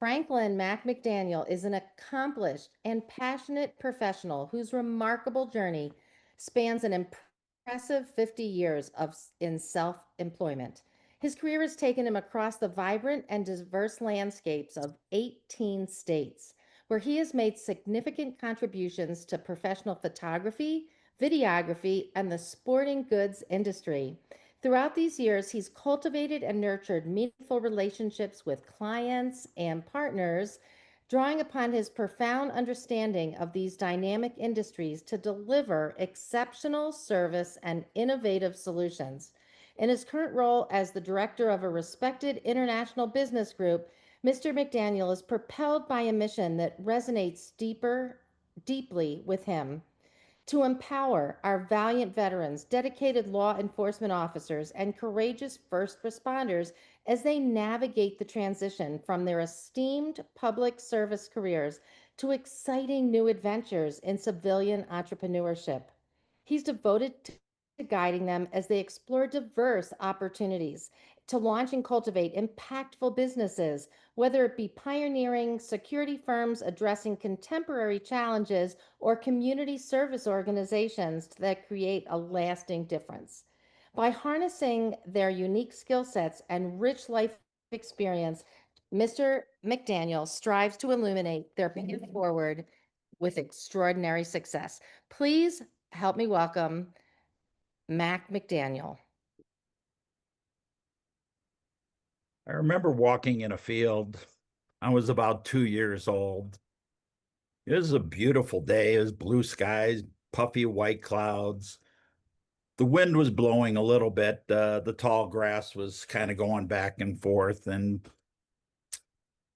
Franklin Mac McDaniel is an accomplished and passionate professional whose remarkable journey spans an impressive 50 years in self-employment. His career has taken him across the vibrant and diverse landscapes of 18 states, where he has made significant contributions to professional photography, videography, and the sporting goods industry. Throughout these years, he's cultivated and nurtured meaningful relationships with clients and partners, drawing upon his profound understanding of these dynamic industries to deliver exceptional service and innovative solutions. In his current role as the director of a respected international business group, Mr. McDaniel is propelled by a mission that resonates deeply with him to empower our valiant veterans, dedicated law enforcement officers, and courageous first responders as they navigate the transition from their esteemed public service careers to exciting new adventures in civilian entrepreneurship. He's devoted to guiding them as they explore diverse opportunities to launch and cultivate impactful businesses, whether it be pioneering security firms addressing contemporary challenges or community service organizations that create a lasting difference. By harnessing their unique skill sets and rich life experience, Mr. McDaniel strives to illuminate their path forward with extraordinary success. Please help me welcome Mac McDaniel. I remember walking in a field. I was about 2 years old. It was a beautiful day. It was blue skies, puffy white clouds. The wind was blowing a little bit. The tall grass was kind of going back and forth. And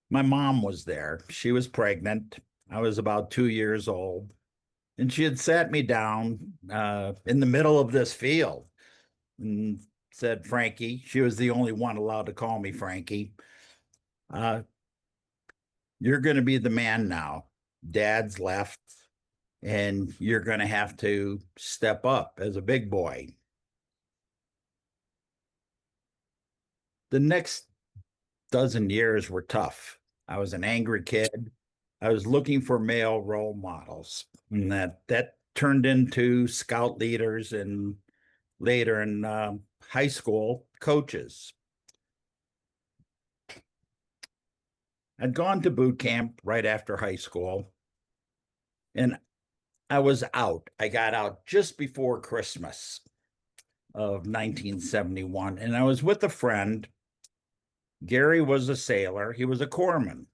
my mom was there. She was pregnant. I was about 2 years old. And she had sat me down in the middle of this field and said, Frankie, she was the only one allowed to call me Frankie. You're going to be the man now. Dad's left, and you're going to have to step up as a big boy. The next dozen years were tough. I was an angry kid. I was looking for male role models, and that turned into scout leaders and later in high school coaches. I'd gone to boot camp right after high school, and I was out. I got out just before Christmas of 1971, and I was with a friend. Gary was a sailor. He was a corpsman,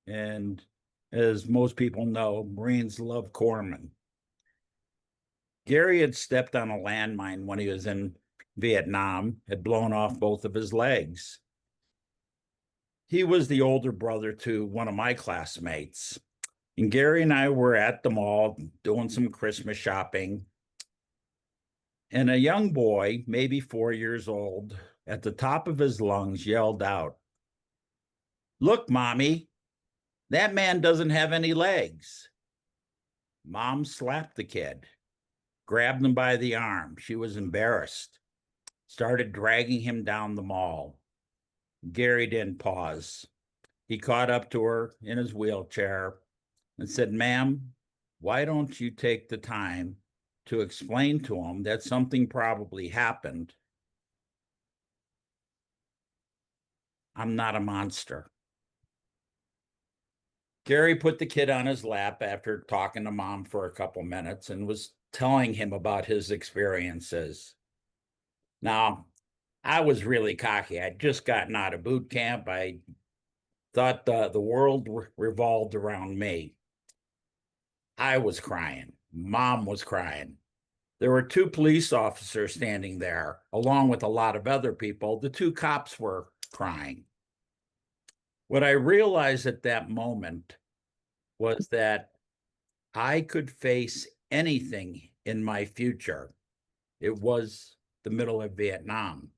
and as most people know, Marines love corpsmen. Gary had stepped on a landmine when he was in Vietnam, had blown off both of his legs. He was the older brother to one of my classmates. And Gary and I were at the mall doing some Christmas shopping. And a young boy, maybe 4 years old, at the top of his lungs yelled out, "Look, Mommy, that man doesn't have any legs." Mom slapped the kid, grabbed him by the arm. She was embarrassed, started dragging him down the mall. Gary didn't pause. He caught up to her in his wheelchair and said, "Ma'am, why don't you take the time to explain to him that something probably happened? I'm not a monster." Gary put the kid on his lap after talking to Mom for a couple minutes and was telling him about his experiences. Now, I was really cocky. I'd just gotten out of boot camp. I thought the world revolved around me. I was crying. Mom was crying. There were two police officers standing there, along with a lot of other people. The two cops were crying. What I realized at that moment was that I could face anything in my future. It was the middle of Vietnam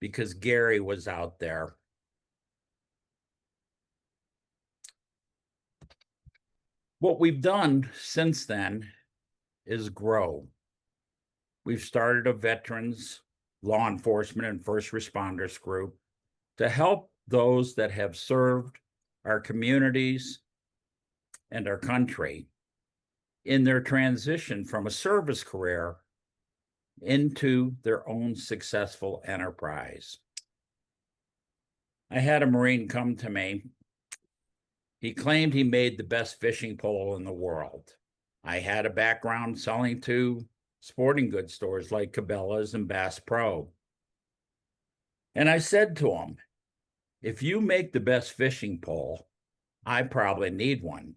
because Gary was out there. What we've done since then is grow. We've started a veterans, law enforcement, and first responders group to help those that have served our communities, and our country in their transition from a service career into their own successful enterprise. I had a Marine come to me. He claimed he made the best fishing pole in the world. I had a background selling to sporting goods stores like Cabela's and Bass Pro. And I said to him, if you make the best fishing pole, I probably need one.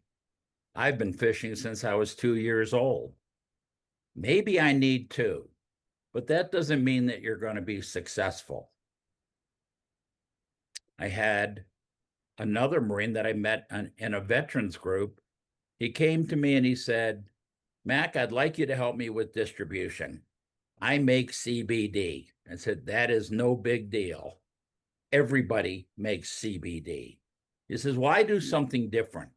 I've been fishing since I was 2 years old. Maybe I need two, but that doesn't mean that you're going to be successful. I had another Marine that I met in a veterans group. He came to me and he said, Mac, I'd like you to help me with distribution. I make CBD. I said, that is no big deal. Everybody makes CBD. He says, well, I do something different.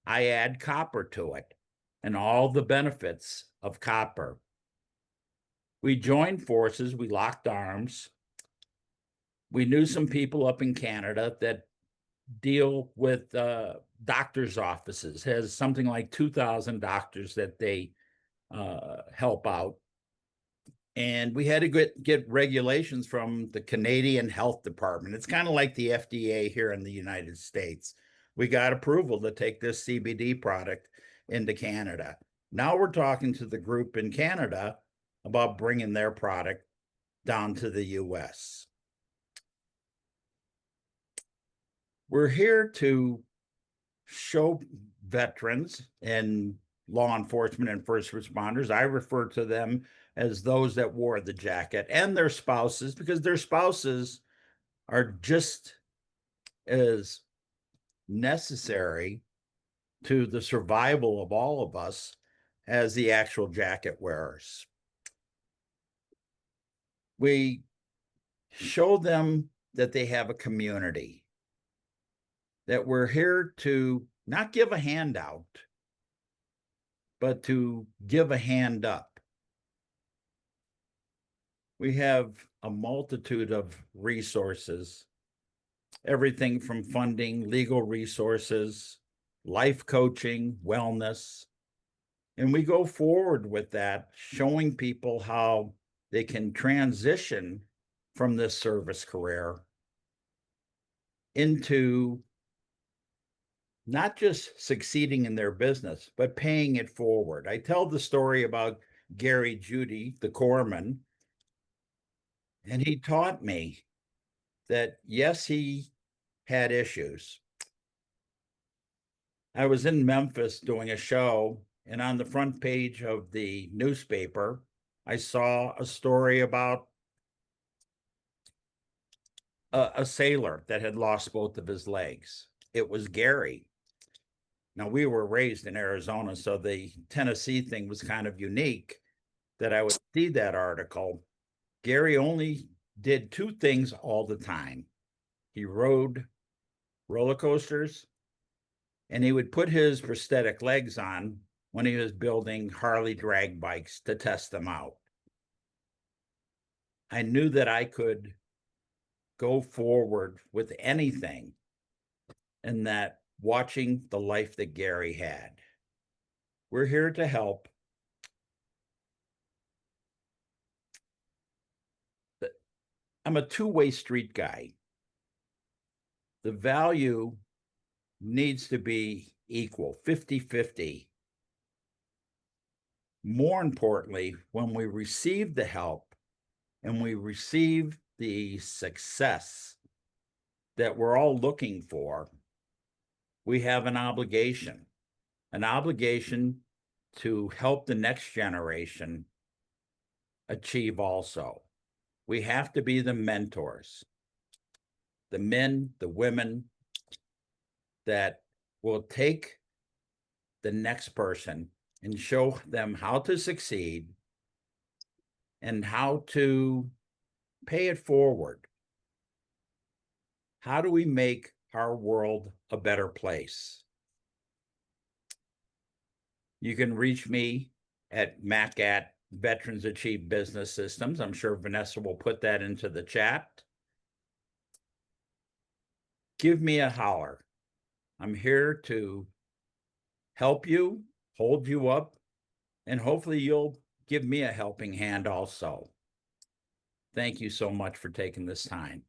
I add copper to it and all the benefits of copper. We joined forces, we locked arms. We knew some people up in Canada that deal with doctors' offices, has something like 2,000 doctors that they help out. And we had to get regulations from the Canadian Health Department. It's kind of like the FDA here in the United States. We got approval to take this CBD product into Canada. Now we're talking to the group in Canada about bringing their product down to the US. We're here to show veterans and law enforcement and first responders, I refer to them as those that wore the jacket, and their spouses, because their spouses are just as necessary to the survival of all of us as the actual jacket wearers. We show them that they have a community, that we're here to not give a handout, but to give a hand up. We have a multitude of resources, everything from funding, legal resources, life coaching, wellness. And we go forward with that, showing people how they can transition from this service career into not just succeeding in their business, but paying it forward. I tell the story about Gary Judy, the corpsman, and he taught me that, yes, he had issues. I was in Memphis doing a show, and on the front page of the newspaper, I saw a story about a sailor that had lost both of his legs. It was Gary. Now, we were raised in Arizona, so the Tennessee thing was kind of unique that I would see that article. Gary only did two things all the time. He rode roller coasters, and he would put his prosthetic legs on when he was building Harley drag bikes to test them out. I knew that I could go forward with anything, and that watching the life that Gary had. We're here to help. I'm a two-way street guy. The value needs to be equal, 50-50. More importantly, when we receive the help and we receive the success that we're all looking for, we have an obligation to help the next generation achieve also. We have to be the mentors, the men, the women that will take the next person and show them how to succeed and how to pay it forward. How do we make our world a better place? You can reach me at Mac at Veterans Achieve Business Systems. I'm sure Vanessa will put that into the chat. Give me a holler. I'm here to help you, hold you up, and hopefully you'll give me a helping hand also. Thank you so much for taking this time.